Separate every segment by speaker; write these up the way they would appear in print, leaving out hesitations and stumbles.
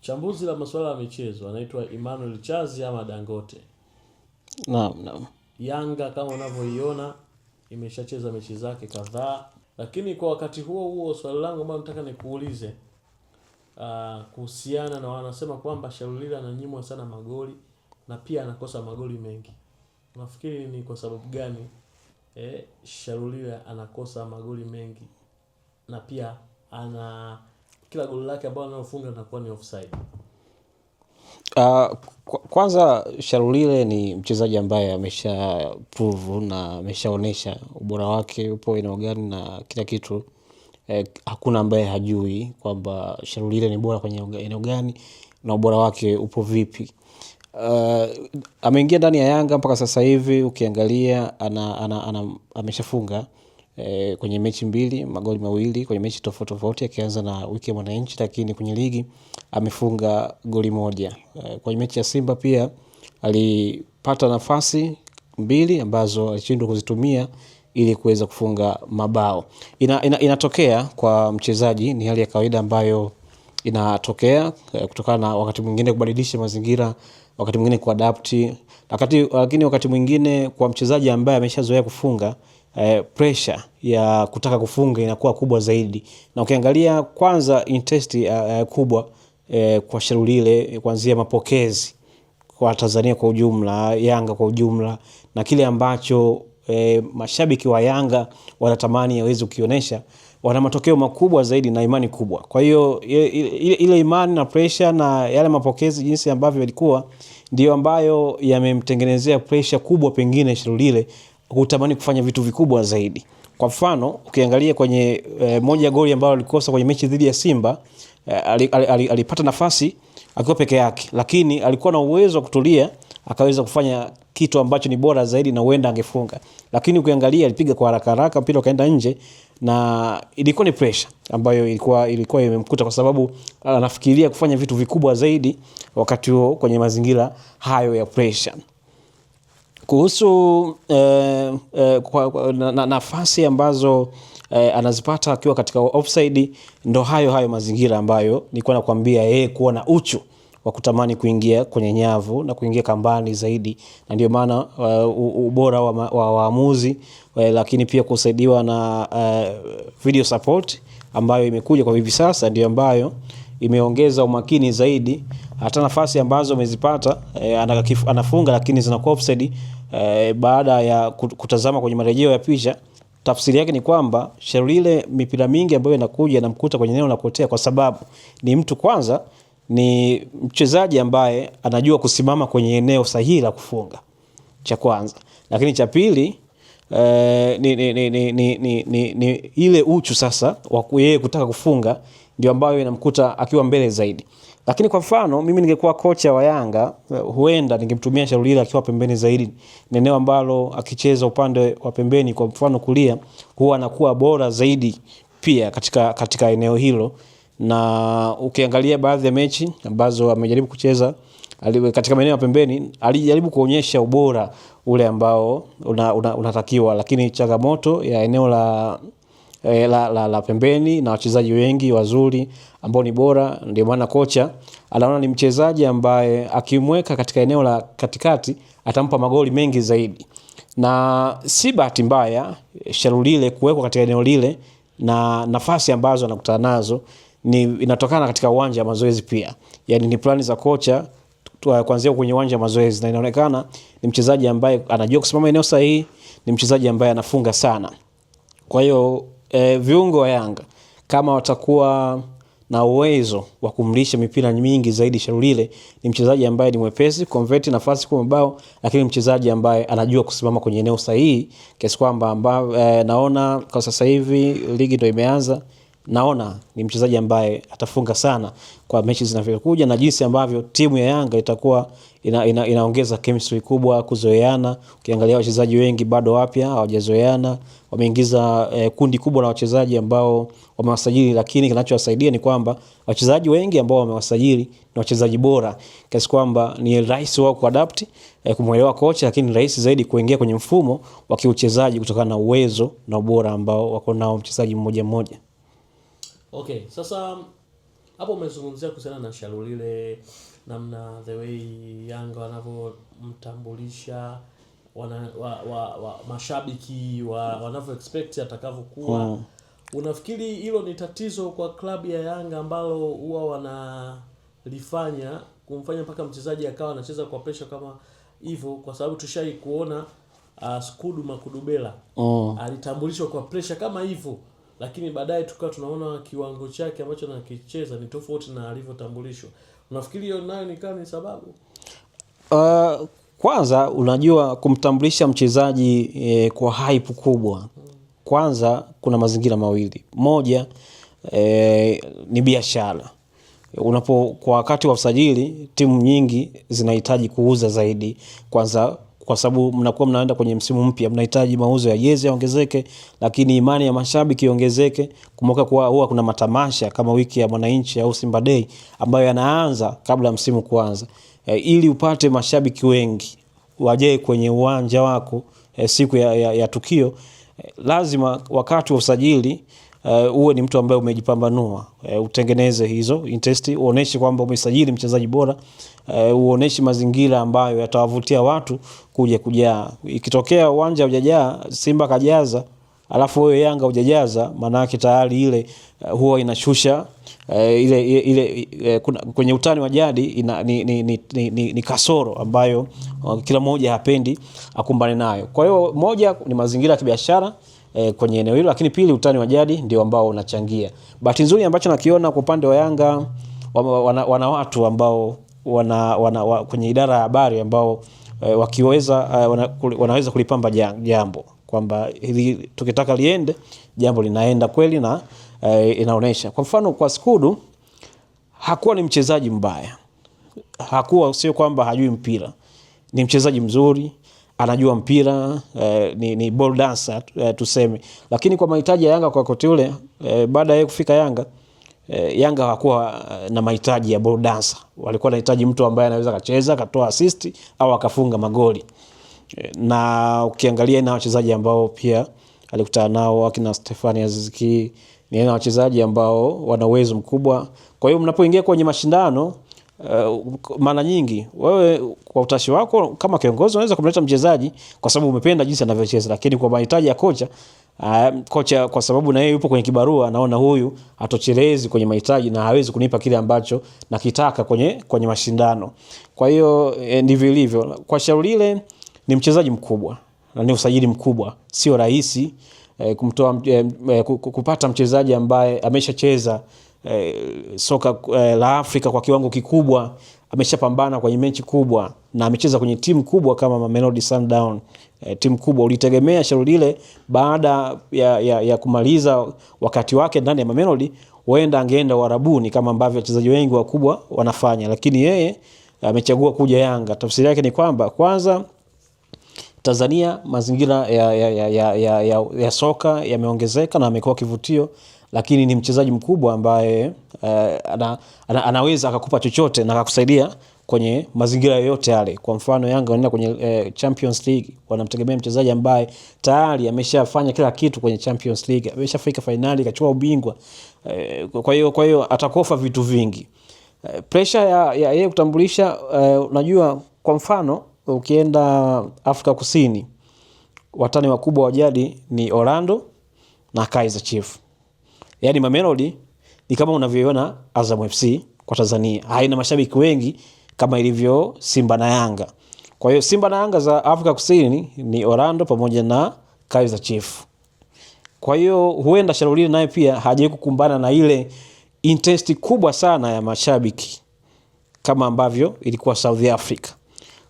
Speaker 1: Mchambuzi la masuala ya michezo anaitwa Emmanuel Chazi ama Dangote.
Speaker 2: Naam.
Speaker 1: Yanga kama unavyoiona imeshacheza mechi zake kadhaa, lakini kwa wakati huo swali langu ambalo nataka nikuulize kuhusiana na wanasema kwamba Shalulile ananyimwa sana magoli na pia anakosa magoli mengi. Unafikiri ni kwa sababu gani Shalulile anakosa magoli mengi na pia kila goli lake ambalo analofunga linakuwa ni offside?
Speaker 2: Kwanza Shalulile ni mchezaji ambaye amesha prove na ameshaonesha ubora wake upo eneo gani na kila kitu. Hakuna ambaye hajui kwamba Shalulile ni bora kwenye eneo gani na ubora wake upo vipi. Ameingia ndani ya Yanga mpaka sasa hivi ukiangalia ameshafunga kwenye mechi 2 magoli 2 kwenye mechi tofauti akianza na wiki ya Mwananchi, lakini kwenye ligi amefunga goli 1. Kwenye mechi ya Simba pia alipata nafasi 2 ambazo alishindwa kuzitumia ili kuweza kufunga mabao. Inatokea kwa mchezaji, ni hali ya kawaida ambayo inatokea kutokana na wakati mwingine kubadilisha mazingira, wakati mwingine kuadapt, lakini wakati mwingine kwa mchezaji ambaye ameshazoea kufunga pressure ya kutaka kufunga inakuwa kubwa zaidi. Na ukiangalia kwanza intensity kubwa kwa Shalulile kuanzia mapokezi kwa Tanzania kwa ujumla, Yanga kwa ujumla, na kile ambacho mashabiki wa Yanga wanatamani yaweze kukionyesha, wana matokeo makubwa zaidi na imani kubwa. Kwa hiyo ile imani na pressure na yale mapokezi jinsi ambavyo yalikuwa ndio ambayo yamemtengenezea pressure kubwa pengine Shalulile kutamani kufanya vitu vikubwa zaidi. Kwa mfano ukiangalia kwenye moja goli ambalo alikosa kwenye mechi dhidi ya Simba, alipata nafasi akiwa peke yake, lakini alikuwa na uwezo wa kutulia akaweza kufanya kitu ambacho ni bora zaidi na huenda angefunga. Lakini ukiangalia alipiga kwa haraka mpira ukaenda nje, na ilikuwa ni pressure ambayo ilikuwa imemkuta kwa sababu anafikiria kufanya vitu vikubwa zaidi wakati huo kwenye mazingira hayo ya pressure. Kuhusu nafasi ambazo anazipata akiwa katika offside, ndo hayo mazingira ambayo nilikuwa nakwambia yeye kuwa na uchu wa kutamani kuingia kwenye nyavu na kuingia kambani zaidi, na ndio maana ubora wa waamuzi, lakini pia kusaidiwa na video support ambayo imekuja kwa hivi sasa ndio ambayo imeongeza umakini zaidi. Hata nafasi ambazo amezipata anafunga lakini zinakuwa offside, baada ya kutazama kwenye marejeo ya picha, tafsiri yake ni kwamba Shalulile mipira mingi ambayo inakuja inamkuta kwenye eneo la kupotea, kwa sababu ni mtu kwanza ni mchezaji ambaye anajua kusimama kwenye eneo sahihi la kufunga, cha kwanza. Lakini cha pili ni ile uchu sasa wa yeye kutaka kufunga ndio ambayo inamkuta akiwa mbele zaidi. Lakini kwa mfano mimi ningekuwa kocha wa Yanga, huenda ningemtumia Shalulile akiwa pembeni zaidi. Ni eneo ambalo akicheza upande wa pembeni, kwa mfano kulia, huwa anakuwa bora zaidi pia katika eneo hilo. Na ukiangalia baadhi ya mechi ambazo amejaribu kucheza katika maeneo ya pembeni, alijaribu kuonyesha ubora ule ambao unatakiwa, lakini changamoto ya eneo la pembeni na wachezaji wengi wazuri ambao ni bora, ndio maana kocha anaona ni mchezaji ambaye akimweka katika eneo la katikati atampa magoli mengi zaidi. Na si bahati mbaya Shalulile kuwekwa katika eneo lile, na nafasi ambazo anakutana nazo inatokana katika uwanja wa mazoezi pia. Yaani ni plani za kocha kuanzia kwenye uwanja wa mazoezi, na inaonekana ni mchezaji ambaye anajua kusimama eneo sahihi, ni mchezaji ambaye anafunga sana. Kwa hiyo viungo wa Yanga kama watakuwa na uwezo wa kumlisha mipira mingi zaidi Shalulile, ni mchezaji ambaye ni mwepesi convert nafasi kwa mabao, lakini mchezaji ambaye anajua kusimama kwenye eneo sahihi, kiasi kwamba naona kwa sasa hivi ligi ndio imeanza, naona ni mchezaji ambaye atafunga sana kwa mechi zinavyokuja, na jinsi ambavyo timu ya Yanga itakuwa inaongeza chemistry kubwa, kuzoeana. Ukiangalia wachezaji wengi bado wapya hawajazoeana, wameingiza kundi kubwa la wachezaji ambao wamewasajili, lakini kinachowasaidia ni kwamba wachezaji wengi ambao wamewasajili ni wachezaji bora, kiasi kwamba ni rahisi wao kuadapt, kumuelewa kocha, lakini rahisi zaidi kuingia kwenye mfumo wa kiuchezaji kutokana na uwezo na ubora ambao wako nao mchezaji mmoja mmoja.
Speaker 1: Okay, sasa Hapo umezungumzia kuhusiana na Shalulile, namna the way Yanga wanavyomtambulisha, mashabiki wanavyo expect atakavyokuwa. Unafikiri hilo ni tatizo kwa klabu ya Yanga ambalo huwa wanalifanya kumfanya mpaka mchezaji akawa anacheza kwa pressure kama hivyo? Kwa sababu tushai kuona Skudu Makudubela alitambulishwa kwa pressure kama hivyo, lakini baadaye tukawa tunaona kiwango chake ambacho anakicheza ni tofauti na alivyotambulishwa. Unafikiri hiyo nayo ni sababu?
Speaker 2: Kwanza unajua kumtambulisha mchezaji kwa hype kubwa. Kwanza kuna mazingira mawili. Moja ni biashara. Kwa wakati wa usajili timu nyingi zinahitaji kuuza zaidi. Kwanza kwa sababu mnakuwa mnaenda kwenye msimu mpya, mnahitaji mauzo ya jezi yaongezeke, lakini imani ya mashabiki iongezeke. Kumbuka kuwa huwa kuna matamasha kama wiki ya Mwananchi au Simba Day ambayo yanaanza kabla msimu kuanza. Ili upate mashabiki wengi waje kwenye uwanja wako siku ya tukio, lazima wakati wa usajili uwe ni mtu ambaye umejipambanua, utengeneze hizo interest, uoneshe kwamba umesajili mchezaji bora, uoneshe mazingira ambayo yatawavutia watu kuja kujaa. Ikitokea uwanja hujajaa, Simba kajaza, alafu wewe Yanga hujajaza, maana yake tayari ile huwa inashusha ile kwenye utani wa jadi ni kasoro ambayo kila mmoja hapendi akumbane nayo. Kwa hiyo moja ni mazingira ya kibiashara kwenye eneo hilo, lakini pili utani wa jadi ndio ambao unachangia. Bahati nzuri ambacho nakiona kwa upande wa Yanga wana watu ambao kwenye idara ya habari ambao wakiweza wanaweza kulipamba jambo kwamba hili tukitaka liende, jambo linaenda kweli na inaonesha. Kwa mfano kwa Skudu hakuwa ni mchezaji mbaya. Sio kwamba hajui mpira. Ni mchezaji mzuri, anajua mpira, ni ball dancer tuseme. Lakini kwa mahitaji ya Yanga kwa wakati ule, baada ya kufika Yanga, Yanga hawakuwa na mahitaji ya ball dancer. Walikuwa wanahitaji mtu ambaye anaweza kacheza, akatoa assist au akafunga magoli. Na ukiangalia na wachezaji ambao pia alikutana nao akina Stefani Aziz Ki, ni wachezaji ambao wana uwezo mkubwa. Kwa hiyo mnapoingia kwenye mashindano, mara nyingi wewe kwa utashi wako kama kiongozi unaweza kumleta mchezaji kwa sababu umependa jinsi anavyocheza, lakini kwa mahitaji ya kocha kwa sababu na yeye yupo kwenye kibarua, anaona huyu atochelezi kwenye mahitaji na hawezi kunipa kile ambacho nakitaka kwenye mashindano. Kwa hiyo ndivyo ilivyo. Kwa Shalulile ni mchezaji mkubwa na ni usajili mkubwa, sio rahisi kupata mchezaji ambaye ameshacheza soka la Afrika kwa kiwango kikubwa, ameshapambana kwenye mechi kubwa na amecheza kwenye timu kubwa kama Mamelodi Sundowns, timu kubwa. Ulitegemea Shalulile baada ya kumaliza wakati wake ndani ya Mamelodi huenda angeenda Uarabuni kama ambavyo wachezaji wengi wakubwa wanafanya, lakini yeye amechagua kuja Yanga. Tafsiri yake ni kwamba kwanza Tanzania mazingira ya soka yameongezeka na amekuwa kivutio, lakini ni mchezaji mkubwa ambaye anaweza akakupa chochote na akakusaidia kwenye mazingira yoyote yale. Kwa mfano Yanga wanaenda kwenye Champions League, wanamtegemea mchezaji ambaye tayari ameshafanya kila kitu kwenye Champions League, ameshafika finali, kachukua ubingwa. Kwa hiyo atakofa vitu vingi. Pressure ya yeye kutambulisha, unajua kwa mfano ukienda Afrika Kusini, watani wakubwa wa jadi ni Orlando na Kaizer Chiefs. Yaani Mamelodi ni kama unavyoona Azam FC kwa Tanzania, haina mashabiki wengi kama ilivyo Simba na Yanga. Kwa hiyo Simba na Yanga za Afrika Kusini ni Orlando pamoja na Kaizer Chiefs. Kwa hiyo huenda Shalulile naye pia hajawahi kukumbana na ile intensity kubwa sana ya mashabiki kama ambavyo ilikuwa South Africa.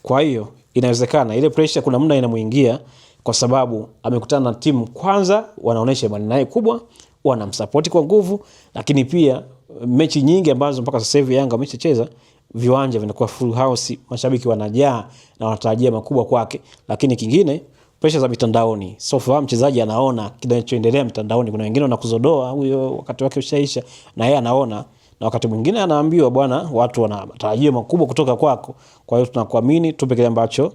Speaker 2: Kwa hiyo inawezekana ile pressure kuna muda inamuingia kwa sababu amekutana na timu kwanza wanaonesha imani naye kubwa, wanamsupport kwa nguvu, lakini pia mechi nyingi ambazo mpaka sasa hivi Yanga wamecheza viwanja vinakuwa full house, mashabiki wanajaa na wanatarajia makubwa kwake. Lakini kingine pressure za mitandaoni. So mchezaji anaona kinachoendelea mtandaoni, kuna wengine wanakuzodoa huyo wakati wake ushaisha na yeye anaona, na wakati mwingine anaambiwa bwana, watu wanatarajia makubwa kutoka kwako, kwa hiyo tunakuamini, tupe kile ambacho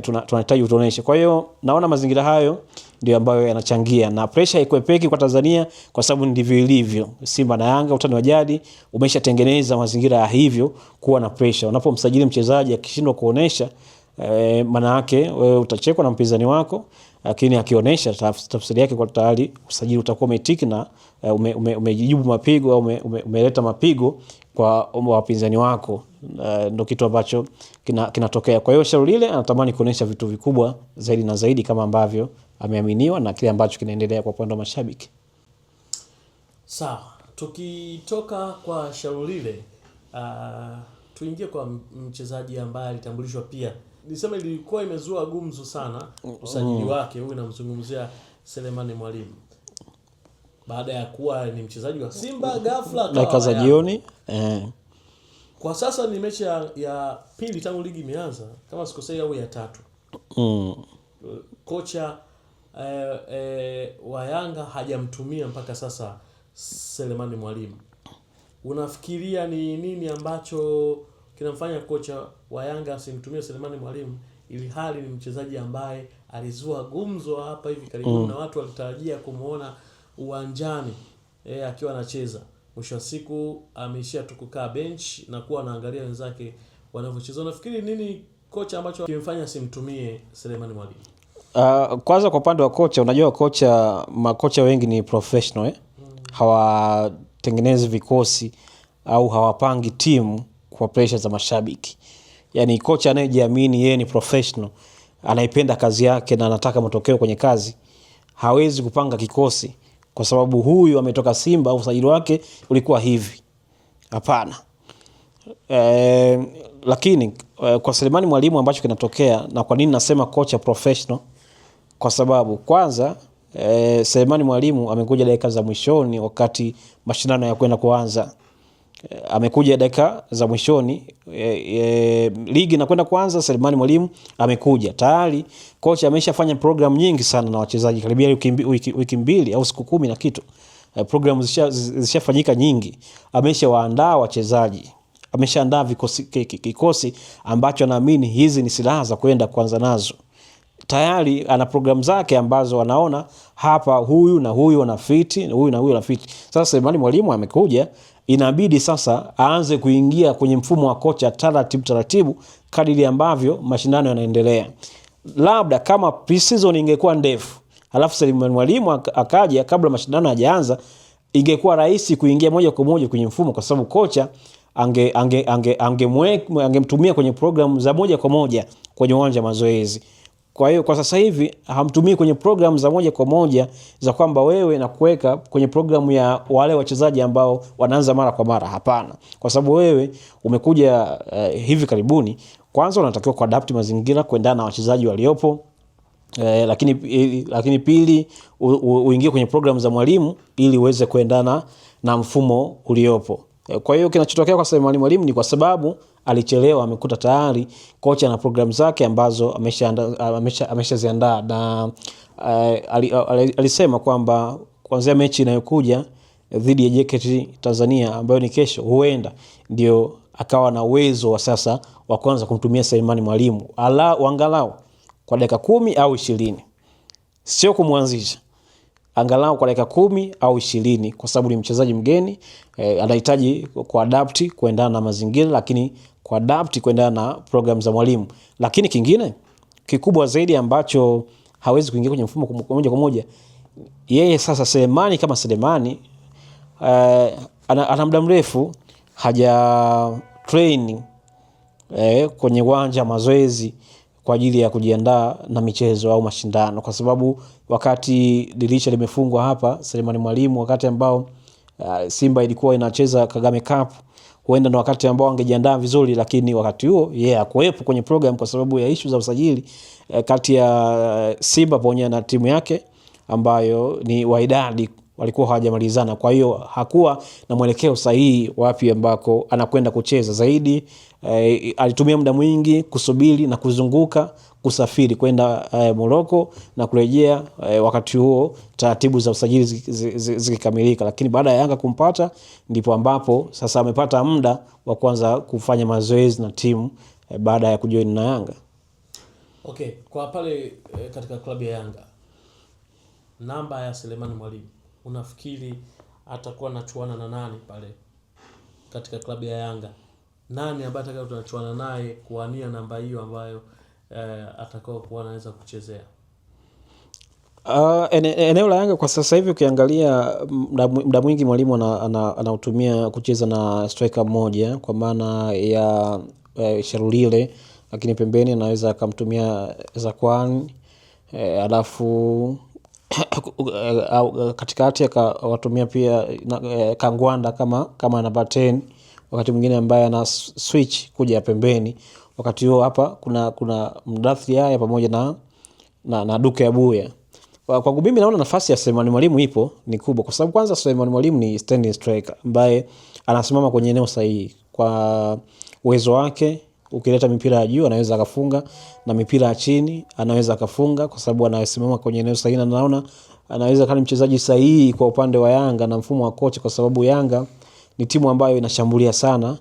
Speaker 2: tunahitaji utuoneshe. Kwa hiyo naona mazingira hayo ndio ambayo yanachangia, na pressure haikwepeki kwa Tanzania kwa sababu ndivyo ilivyo. Simba na Yanga utani wa jadi umeshatengeneza mazingira ya hivyo kuwa na pressure. Unapomsajili mchezaji akishindwa kuonesha, maana yake wewe utachekwa na mpinzani wako, lakini akionyesha tafsiri yake kwa tayari usajili utakuwa umetiki na umejibu mapigo au umeleta mapigo kwa wapinzani wako. Ndio kitu ambacho kinatokea. Kwa hiyo Shalulile anatamani kuonesha vitu vikubwa zaidi na zaidi kama ambavyo ameaminiwa na kile ambacho kinaendelea kwa upande wa mashabiki.
Speaker 1: Sawa, tukitoka kwa Shalulile tuingie kwa mchezaji ambaye alitambulishwa pia. Nisema ilikuwa imezua gumzo sana usajili wake. Huyu namzungumzia Selemani Mwalimu. Baada ya kuwa ni mchezaji wa Simba, ghafla
Speaker 2: dakika za jioni.
Speaker 1: Kwa sasa ni mechi ya pili tangu ligi imeanza, kama sikosei, au ya tatu. Kocha wa Yanga hajamtumia mpaka sasa Selemani Mwalimu. Unafikiria ni nini ambacho kinamfanya kocha wa Yanga asimtumie Selemani Mwalimu, ili hali ni mchezaji ambaye alizua gumzo hapa hivi karibuni na watu walitarajia kumuona uwanjani akiwa anacheza? Mwisho wa siku ameishia tu kukaa bench na kuwa anaangalia wenzake wanavyocheza. Unafikiri nini kocha ambacho kimemfanya asimtumie Selemani Mwalimu?
Speaker 2: Kwanza kwa upande wa kocha, unajua makocha wengi ni professional hawatengenezi vikosi au hawapangi timu kwa pressure za mashabiki. Yaani kocha anayejiamini yeye ni professional, anaipenda kazi yake na anataka matokeo kwenye kazi, hawezi kupanga kikosi kwa sababu huyu ametoka Simba au usajili wake ulikuwa hivi. Hapana. Lakini kwa Selemani Mwalimu ambacho kinatokea, na kwa nini nasema kocha professional, kwa sababu kwanza Selemani Mwalimu amekuja dakika za mwishoni wakati mashindano ya kwenda kuanza. Amekuja dakika za mwishoni, ligi inakwenda kuanza, Selemani Mwalimu amekuja. Tayari kocha ameshafanya program nyingi sana na wachezaji, karibia wiki mbili au siku 10 na kitu. Program zishafanyika nyingi. Ameshawaandaa wachezaji, ameshaandaa kikosi ambacho anaamini hizi ni silaha za kwenda kuanza nazo. Tayari ana program zake ambazo anaona hapa huyu na huyu wanafiti, huyu na huyu wanafiti. Sasa Selemani Mwalimu amekuja, inabidi sasa aanze kuingia kwenye mfumo wa kocha taratibu kadiri ambavyo mashindano yanaendelea. Labda kama pre-season ingekuwa ndefu, alafu Selemani Mwalimu akaja kabla mashindano hayajaanza, ingekuwa rahisi kuingia moja kwa moja kwenye mfumo, kwa sababu kocha angemtumia kwenye program za moja kwa moja kwenye uwanja mazoezi. Kwa hiyo kwa sasa hivi hamtumii kwenye program za moja kwa moja za kwamba wewe na kuweka kwenye programu ya wale wachezaji ambao wanaanza mara kwa mara. Hapana. Kwa sababu wewe umekuja hivi karibuni, kwanza unatakiwa kuadapt mazingira kuendana na wachezaji waliopo. Lakini pili uingie kwenye program za mwalimu ili uweze kuendana na mfumo uliopo. Kwa hiyo kinachotokea kwa Selemani Mwalimu ni kwa sababu alichelewa, amekuta tayari kocha na program zake ambazo ameshaziandaa, na alisema kwamba kuanzia mechi inayokuja dhidi ya JKT Tanzania ambayo ni kesho, huenda ndio akawa na uwezo wa sasa wa kwanza kumtumia Selemani Mwalimu angalau kwa dakika 10 au 20. Sio kumwanzisha, angalau kwa dakika 10 au 20, kwa sababu ni mchezaji mgeni, anahitaji kuadapt kuendana na mazingira, lakini kuadapt kuendana na program za mwalimu. Lakini kingine kikubwa zaidi ambacho hawezi kuingia kwenye mfumo moja kwa moja, yeye sasa Selemani kama Selemani ana muda mrefu haja training kwenye uwanja mazoezi kwa ajili ya kujiandaa na michezo au mashindano, kwa sababu wakati dirisha limefungwa hapa, Selemani Mwalimu wakati ambao Simba ilikuwa inacheza Kagame Cup, huenda na wakati ambao angejiandaa vizuri, lakini wakati huo hakuwepo kwenye program kwa sababu ya issue za usajili kati ya Simba pamoja na timu yake ambayo ni Wydad, walikuwa hawajamalizana. Kwa hiyo hakuwa na mwelekeo sahihi wapi ambako anakwenda kucheza zaidi. Alitumia muda mwingi kusubiri na kuzunguka, kusafiri kwenda Morocco na kurejea wakati huo taratibu za usajili zikikamilika. Lakini baada ya Yanga kumpata, ndipo ambapo sasa amepata muda wa kwanza kufanya mazoezi na timu baada ya kujoin na Yanga.
Speaker 1: Okay, kwa pale katika klabu ya Yanga namba ya Selemani Mwalimu, unafikiri atakuwa anachuana na nani pale katika klabu ya Yanga? Nani ambaye atakao tunachuana naye kuania namba hiyo ambayo atakao kuwa anaweza kuchezea?
Speaker 2: Eneo la Yanga kwa sasa hivi ukiangalia muda mwingi Mwalimu anautumia kucheza na striker mmoja kwa maana ya Sharulile, lakini pembeni anaweza akamtumia Zakwan, alafu katikati akawatumia pia Kangwanda kama namba 10, wakati mwingine ambaye ana switch kuja pembeni. Wakati huo hapa kuna Mdathri haya pamoja na Duke Abuya. Kwangu mimi naona nafasi ya Selemani Mwalimu ipo ni kubwa, kwa sababu kwanza Selemani Mwalimu ni standing striker ambaye anasimama kwenye eneo sahihi. Kwa uwezo wake, ukileta mipira ya juu anaweza akafunga, na mipira ya chini anaweza akafunga, kwa sababu anasimama kwenye eneo sahihi. Na naona anaweza kama mchezaji sahihi kwa upande wa Yanga na mfumo wa kocha, kwa sababu Yanga ni timu ambayo inashambulia sana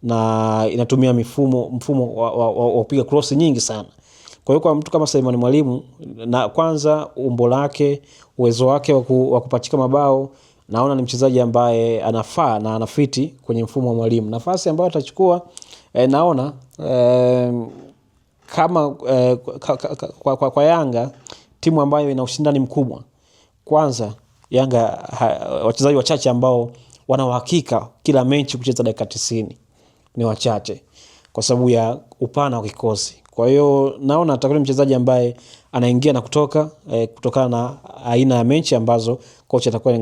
Speaker 2: na inatumia mfumo wa kupiga cross nyingi sana. Kwa hiyo kwa mtu kama Selemani Mwalimu, na kwanza umbo lake, uwezo wake wa kupachika mabao, naona ni mchezaji ambaye anafaa na anafiti kwenye mfumo wa Mwalimu. Nafasi ambayo atachukua naona kama kwa Yanga, timu ambayo ina ushindani mkubwa. Kwanza Yanga wachezaji wachache ambao wana uhakika kila mechi kucheza dakika 90 ni wachache kwa sababu ya upana wa kikosi. Kwa hiyo naona atakuwa mchezaji ambaye anaingia na kutoka kutokana na aina ya mechi ambazo kocha atakuwa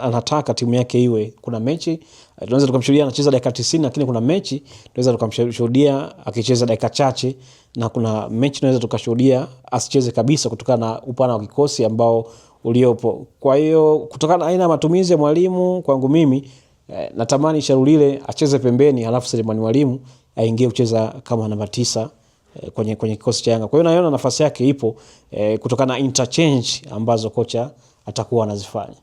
Speaker 2: anataka timu yake iwe. Kuna mechi tunaweza tukamshuhudia anacheza dakika 90, lakini kuna mechi tunaweza tukamshuhudia akicheza dakika chache, na kuna mechi tunaweza tukashuhudia asicheze kabisa kutokana na upana wa kikosi ambao uliopo. Kwa hiyo kutokana na aina ya matumizi ya Mwalimu, kwangu mimi natamani Sharulile acheze pembeni, halafu Selemani Mwalimu aingie kucheza kama namba 9 kwenye kikosi cha Yanga. Kwa hiyo naona nafasi yake ipo kutokana na interchange ambazo kocha atakuwa anazifanya.